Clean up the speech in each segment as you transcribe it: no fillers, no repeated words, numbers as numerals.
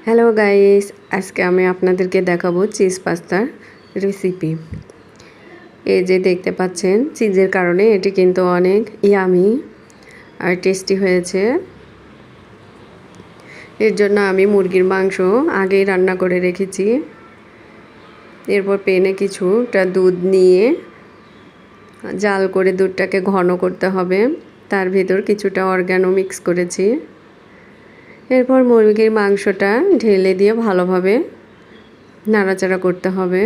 Hello guys, আজকে আমি আপনাদেরকে দেখাবো চিজ পাস্তার রেসিপি। এই যে দেখতে পাচ্ছেন, চিজের কারণে এটি কিন্তু অনেক ইয়ামি আর টেস্টি হয়েছে। এর জন্য আমি মুরগির মাংস আগেই রান্না করে রেখেছি। এরপর প্যানে কিছুটা দুধ নিয়ে জাল করে দুধটাকে ঘন করতে হবে। তার ভিতর কিছুটা অরগ্যানো মিক্স করেছি। এরপর মুরগির মাংসটা ঢেলে দিয়ে ভালোভাবে নাড়াচাড়া করতে হবে।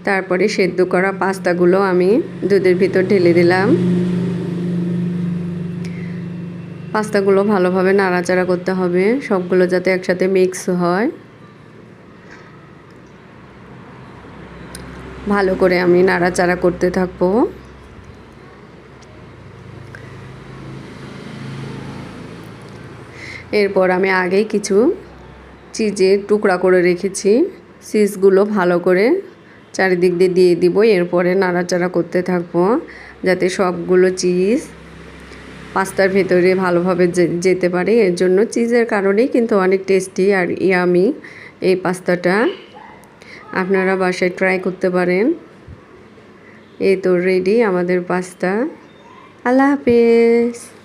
তারপরে সেদ্ধ করা পাস্তাগুলো আমি দুধের ভিতর ঢেলে দিলাম। পাস্তাগুলো ভালোভাবে নাড়াচাড়া করতে হবে, সবগুলো যাতে একসাথে মিক্স হয়। ভালো করে আমি নাড়াচাড়া করতে থাকবো। এরপর আমি আগেই কিছু চিজের টুকরা করে রেখেছি। চিজগুলো ভালো করে চারিদিক দিয়ে দিব। এরপরে নাড়াচাড়া করতে থাকবো যাতে সবগুলো চিজ পাস্তার ভেতরে ভালোভাবে যেতে পারে। এর জন্য চিজের কারণেই কিন্তু অনেক টেস্টি আর ইয়ামি এই পাস্তাটা। আপনারা বাসায় ট্রাই করতে পারেন। এই তো রেডি আমাদের পাস্তা। আল্লাহ হাফেজ।